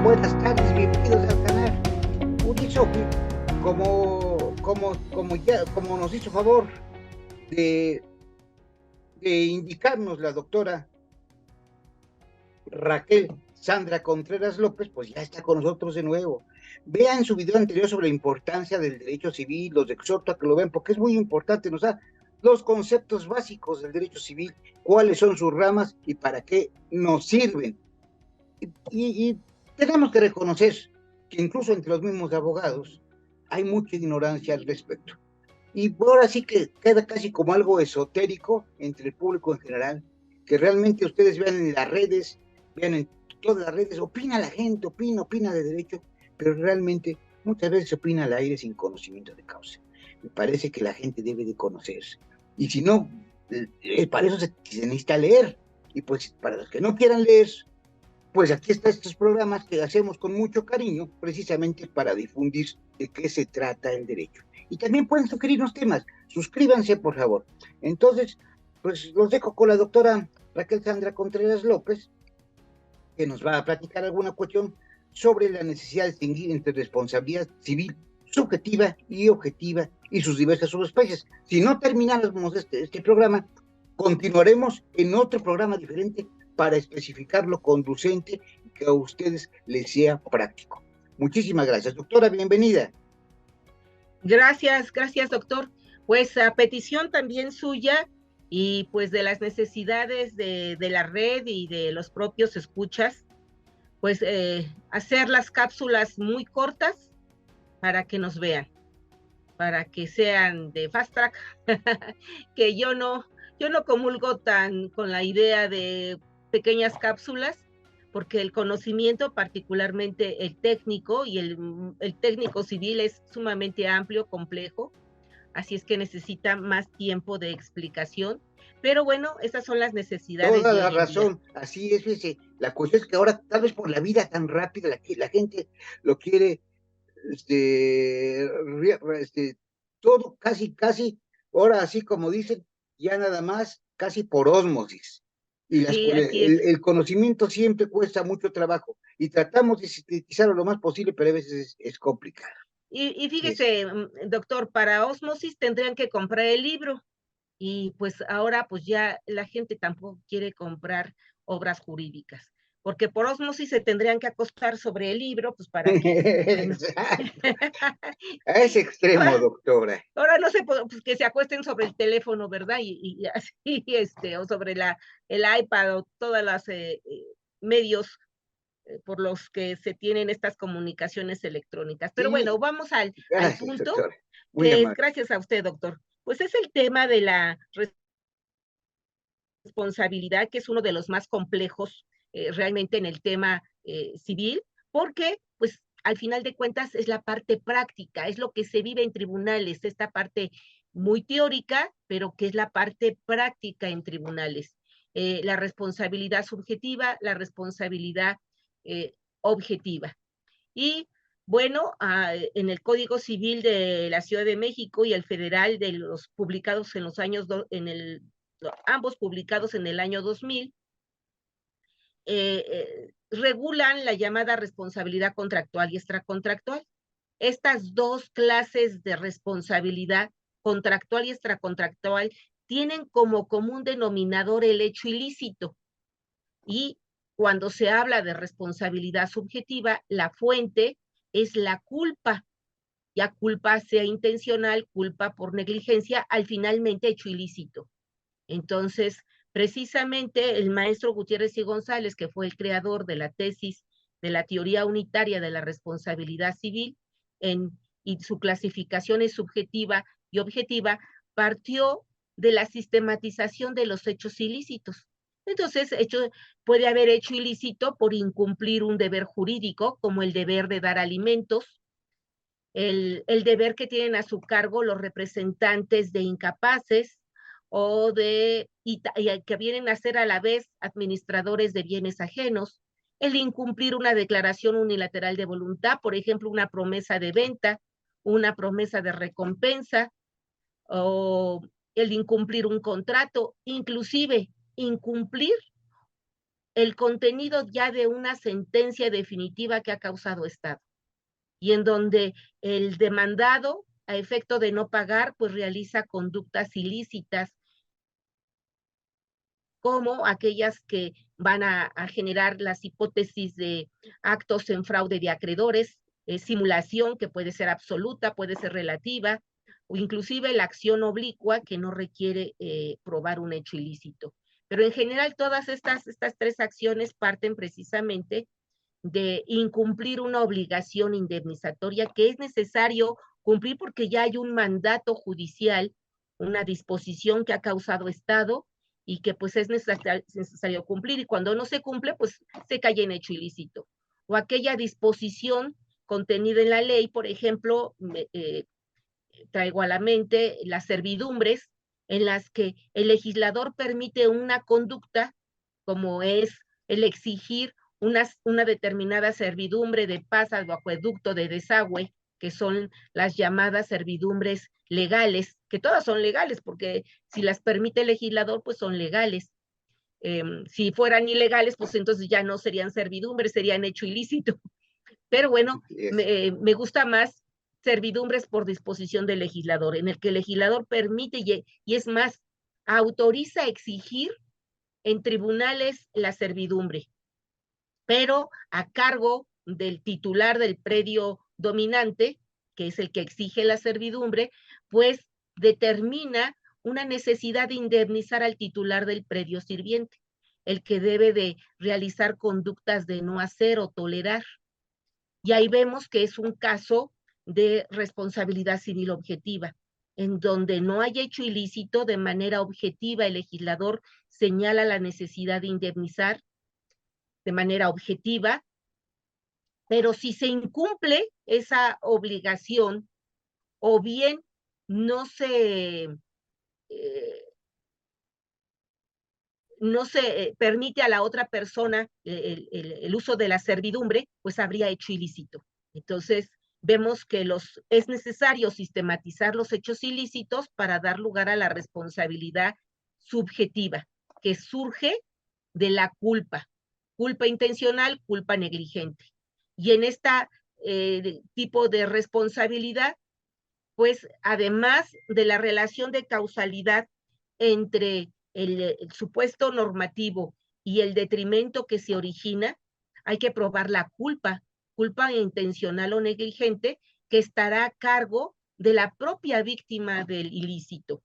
buenas tardes, bienvenidos al canal. Urisofi, como nos hizo favor de, de indicarnos la doctora Raquel Sandra Contreras López, pues ya está con nosotros de nuevo. Vean su video anterior sobre la importancia del derecho civil, los exhorto a que lo vean, porque es muy importante, nos da los conceptos básicos del derecho civil, cuáles son sus ramas y para qué nos sirven. Y tenemos que reconocer que incluso entre los mismos abogados hay mucha ignorancia al respecto. Y ahora sí que queda casi como algo esotérico entre el público en general, que realmente ustedes vean en las redes, vean en todas las redes, opina la gente, opina de derecho, pero realmente muchas veces opina al aire sin conocimiento de causa. Me parece que la gente debe de conocerse. Y si no, para eso se necesita leer. Y pues para los que no quieran leer, pues aquí están estos programas que hacemos con mucho cariño, precisamente para difundir de qué se trata el derecho. Y también pueden sugerirnos temas. Suscríbanse, por favor. Entonces, pues los dejo con la doctora Raquel Sandra Contreras López, que nos va a platicar alguna cuestión sobre la necesidad de distinguir entre responsabilidad civil subjetiva y objetiva y sus diversas subespecies. Si no termináramos este programa, continuaremos en otro programa diferente para especificarlo conducente y que a ustedes les sea práctico. Muchísimas gracias, doctora, bienvenida. Gracias, doctor. Pues a petición también suya y pues de las necesidades de la red y de los propios escuchas, pues hacer las cápsulas muy cortas para que nos vean, para que sean de fast track, que yo no comulgo tan con la idea de pequeñas cápsulas, porque el conocimiento, particularmente el técnico y el técnico civil es sumamente amplio, complejo, así es que necesita más tiempo de explicación, pero bueno, esas son las necesidades Toda de la hoy en día. razón, así es, fíjese, la cuestión es que ahora, tal vez por la vida tan rápida, la gente lo quiere este, todo casi, ahora así como dicen, ya nada más, casi por ósmosis. Y Sí, así es. el conocimiento siempre cuesta mucho trabajo y tratamos de sintetizarlo lo más posible, pero a veces es complicado. Y fíjese, doctor, para ósmosis tendrían que comprar el libro y pues ahora pues ya la gente tampoco quiere comprar obras jurídicas, porque por ósmosis se tendrían que acostar sobre el libro, pues para que, bueno. Exacto. A ese extremo, Ahora, doctora. ahora no se puede, pues que se acuesten sobre el teléfono, ¿verdad? Y así, o sobre el iPad o todas las medios por los que se tienen estas comunicaciones electrónicas. Pero Sí, bueno, vamos al gracias, punto, doctora. Muy que es amable. gracias a usted, doctor. Pues es el tema de la responsabilidad, que es uno de los más complejos realmente en el tema civil, porque pues al final de cuentas es la parte práctica, es lo que se vive en tribunales, esta parte muy teórica, pero que es la parte práctica en tribunales. La responsabilidad subjetiva, la responsabilidad objetiva. Y bueno, en el Código Civil de la Ciudad de México y el federal de los publicados en los años, ambos publicados en el año 2000, regulan la llamada responsabilidad contractual y extracontractual. Estas dos clases de responsabilidad contractual y extracontractual tienen como común denominador el hecho ilícito. Y cuando se habla de responsabilidad subjetiva, la fuente es la culpa, ya culpa sea intencional, culpa por negligencia, al finalmente hecho ilícito. Entonces, precisamente el maestro Gutiérrez y González, que fue el creador de la tesis de la teoría unitaria de la responsabilidad civil, y su clasificación es subjetiva y objetiva, partió de la sistematización de los hechos ilícitos. Entonces, puede haber hecho ilícito por incumplir un deber jurídico, como el deber de dar alimentos, el deber que tienen a su cargo los representantes de incapaces y que vienen a ser a la vez administradores de bienes ajenos, el incumplir una declaración unilateral de voluntad, por ejemplo, una promesa de venta, una promesa de recompensa, o el incumplir un contrato, inclusive incumplir el contenido ya de una sentencia definitiva que ha causado Estado, y en donde el demandado, a efecto de no pagar, pues realiza conductas ilícitas, como aquellas que van a generar las hipótesis de actos en fraude de acreedores, simulación que puede ser absoluta, puede ser relativa, o inclusive la acción oblicua que no requiere probar un hecho ilícito. Pero en general todas estas tres acciones parten precisamente de incumplir una obligación indemnizatoria que es necesario cumplir porque ya hay un mandato judicial, una disposición que ha causado Estado y que pues es necesario cumplir, y cuando no se cumple, pues se cae en hecho ilícito. O aquella disposición contenida en la ley, por ejemplo, traigo a la mente las servidumbres en las que el legislador permite una conducta, como es el exigir una determinada servidumbre de pasas o acueducto de desagüe, que son las llamadas servidumbres legales, que todas son legales, porque si las permite el legislador, pues son legales. Si fueran ilegales, pues entonces ya no serían servidumbres, serían hecho ilícito. Pero bueno, me gusta más servidumbres por disposición del legislador, en el que el legislador permite y es más, autoriza exigir en tribunales la servidumbre, pero a cargo del titular del predio dominante, que es el que exige la servidumbre, pues determina una necesidad de indemnizar al titular del predio sirviente, el que debe de realizar conductas de no hacer o tolerar. Y ahí vemos que es un caso de responsabilidad civil objetiva, en donde no hay hecho ilícito, de manera objetiva el legislador señala la necesidad de indemnizar de manera objetiva, pero si se incumple esa obligación o bien no se, eh, no se permite a la otra persona el uso de la servidumbre, pues habría hecho ilícito. Entonces, vemos que es necesario sistematizar los hechos ilícitos para dar lugar a la responsabilidad subjetiva, que surge de la culpa intencional, culpa negligente. Y en este tipo de responsabilidad, pues además de la relación de causalidad entre el supuesto normativo y el detrimento que se origina, hay que probar la culpa intencional o negligente, que estará a cargo de la propia víctima del ilícito.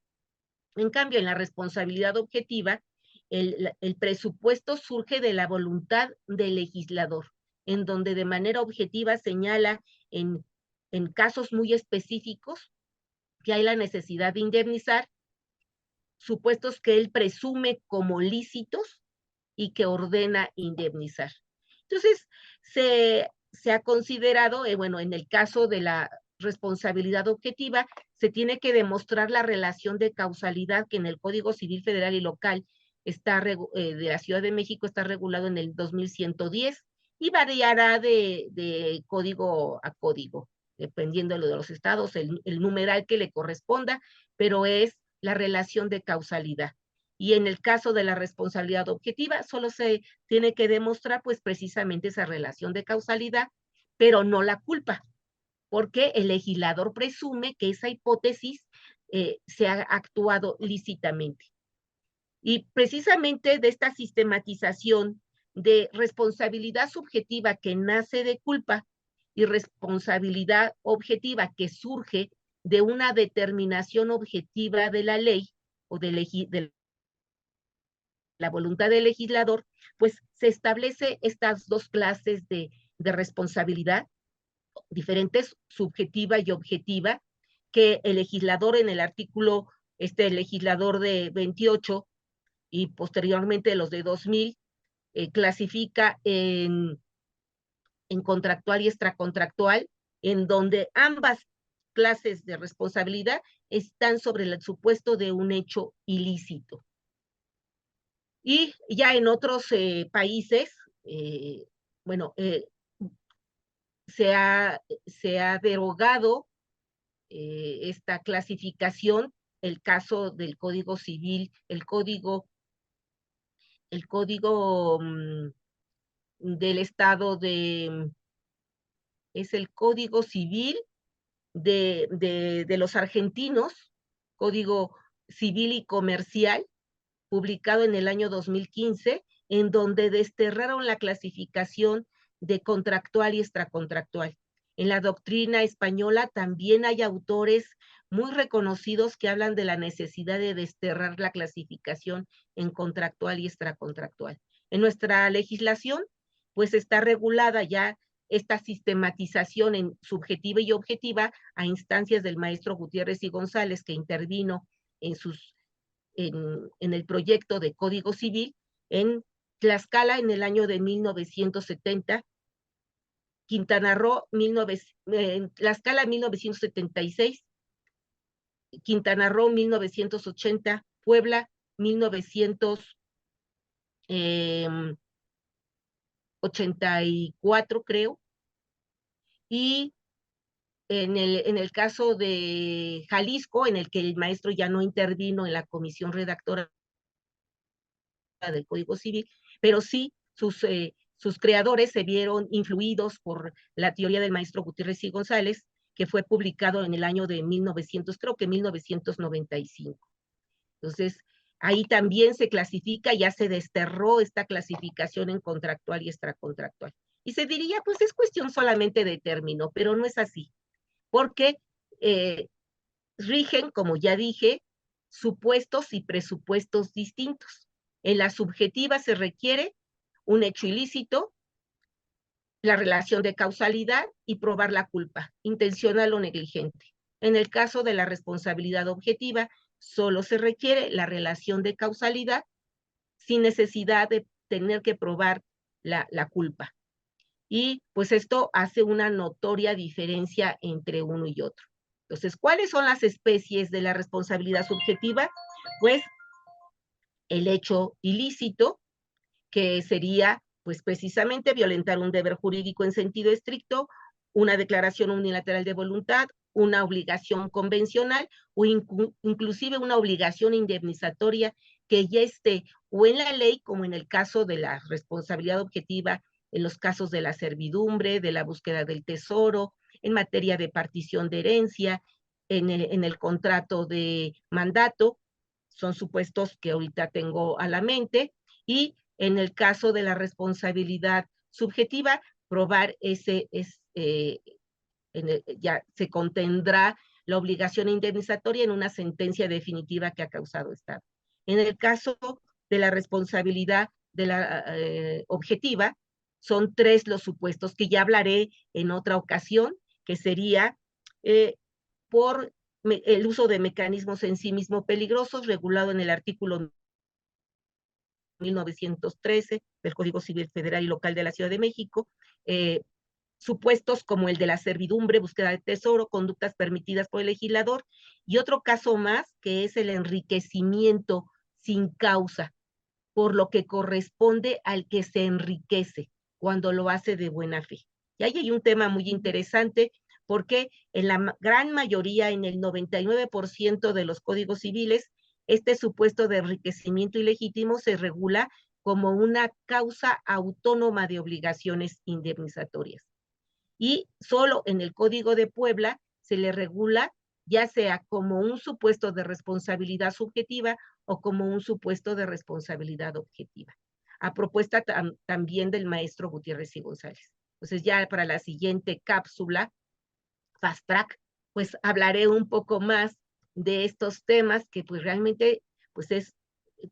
En cambio, en la responsabilidad objetiva, el presupuesto surge de la voluntad del legislador, en donde de manera objetiva señala en casos muy específicos que hay la necesidad de indemnizar supuestos que él presume como lícitos y que ordena indemnizar. Entonces, se ha considerado, bueno, en el caso de la responsabilidad objetiva, se tiene que demostrar la relación de causalidad que en el Código Civil Federal y Local de la Ciudad de México está regulado en el 2110 y variará de código a código, dependiendo de los estados, el numeral que le corresponda, pero es la relación de causalidad. Y en el caso de la responsabilidad objetiva, solo se tiene que demostrar pues precisamente esa relación de causalidad, pero no la culpa, porque el legislador presume que esa hipótesis se ha actuado lícitamente. Y precisamente de esta sistematización de responsabilidad subjetiva que nace de culpa y responsabilidad objetiva que surge de una determinación objetiva de la ley o de la voluntad del legislador, pues se establece estas dos clases de responsabilidad, diferentes, subjetiva y objetiva, que el legislador en el artículo, legislador de 28 y posteriormente los de 2000, clasifica en contractual y extracontractual, en donde ambas clases de responsabilidad están sobre el supuesto de un hecho ilícito. Y ya en otros países, bueno, se ha derogado esta clasificación, el caso del Código Civil, el Código el código del estado es el Código Civil de los argentinos, Código Civil y Comercial, publicado en el año 2015, en donde desterraron la clasificación de contractual y extracontractual. En la doctrina española también hay autores muy reconocidos que hablan de la necesidad de desterrar la clasificación en contractual y extracontractual. En nuestra legislación, pues está regulada ya esta sistematización en subjetiva y objetiva a instancias del maestro Gutiérrez y González, que intervino en el proyecto de Código Civil en Tlaxcala en el año de 1970, Quintana Roo, Tlaxcala 1976, Quintana Roo 1980, Puebla 1984, creo, y en el caso de Jalisco, en el que el maestro ya no intervino en la comisión redactora del Código Civil, pero sí sus creadores se vieron influidos por la teoría del maestro Gutiérrez y González, que fue publicado en el año de 1995. Entonces, ahí también se clasifica, ya se desterró esta clasificación en contractual y extracontractual. Y se diría, pues es cuestión solamente de término, pero no es así, porque rigen, como ya dije, supuestos y presupuestos distintos. En la subjetiva se requiere un hecho ilícito, la relación de causalidad y probar la culpa, intencional o negligente. En el caso de la responsabilidad objetiva, solo se requiere la relación de causalidad sin necesidad de tener que probar la culpa. Y pues esto hace una notoria diferencia entre uno y otro. Entonces, ¿cuáles son las especies de la responsabilidad subjetiva? Pues el hecho ilícito, que sería pues precisamente violentar un deber jurídico en sentido estricto, una declaración unilateral de voluntad, una obligación convencional o inclusive una obligación indemnizatoria que ya esté o en la ley, como en el caso de la responsabilidad objetiva, en los casos de la servidumbre, de la búsqueda del tesoro, en materia de partición de herencia, en el contrato de mandato, son supuestos que ahorita tengo a la mente, y en el caso de la responsabilidad subjetiva, probar ya se contendrá la obligación indemnizatoria en una sentencia definitiva que ha causado estado. En el caso de la responsabilidad de la objetiva, son 3 los supuestos que ya hablaré en otra ocasión, que sería por el uso de mecanismos en sí mismo peligrosos, regulado en el artículo 1913 del Código Civil Federal y Local de la Ciudad de México, supuestos como el de la servidumbre, búsqueda de tesoro, conductas permitidas por el legislador, y otro caso más, que es el enriquecimiento sin causa, por lo que corresponde al que se enriquece cuando lo hace de buena fe. Y ahí hay un tema muy interesante, porque en la gran mayoría, en el 99% de los códigos civiles, este supuesto de enriquecimiento ilegítimo se regula como una causa autónoma de obligaciones indemnizatorias. Y solo en el Código de Puebla se le regula ya sea como un supuesto de responsabilidad subjetiva o como un supuesto de responsabilidad objetiva, a propuesta también del maestro Gutiérrez y González. Entonces ya para la siguiente cápsula, Fast Track, pues hablaré un poco más de estos temas que pues realmente pues es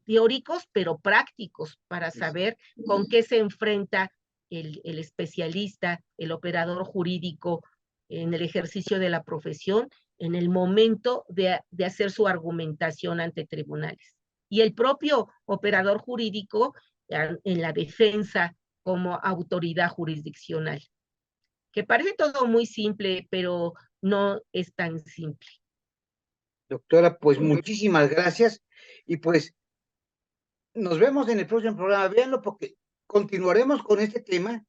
teóricos pero prácticos para saber con qué se enfrenta el especialista, el operador jurídico en el ejercicio de la profesión en el momento de hacer su argumentación ante tribunales. Y el propio operador jurídico en la defensa como autoridad jurisdiccional, que parece todo muy simple, pero no es tan simple. Doctora, pues muchísimas gracias y pues nos vemos en el próximo programa. Véanlo porque continuaremos con este tema,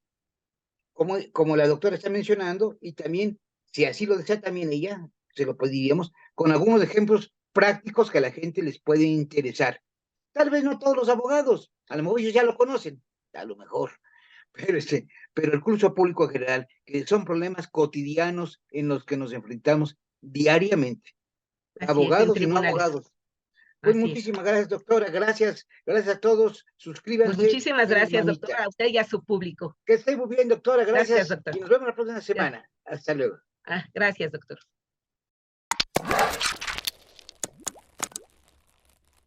como la doctora está mencionando, y también, si así lo desea también ella, se lo pediríamos con algunos ejemplos prácticos que a la gente les puede interesar. Tal vez no todos los abogados, a lo mejor ellos ya lo conocen, a lo mejor, pero, pero el curso público en general, que son problemas cotidianos en los que nos enfrentamos diariamente, Así es, en abogados y no tribunales. abogados. Pues Así es. muchísimas gracias, doctora, gracias a todos, Pues suscríbanse, muchísimas denle gracias, manita. doctora, a usted y a su público. Que esté muy bien, doctora, Gracias, gracias, doctor. y nos vemos la próxima semana. Hasta luego. Gracias, doctor.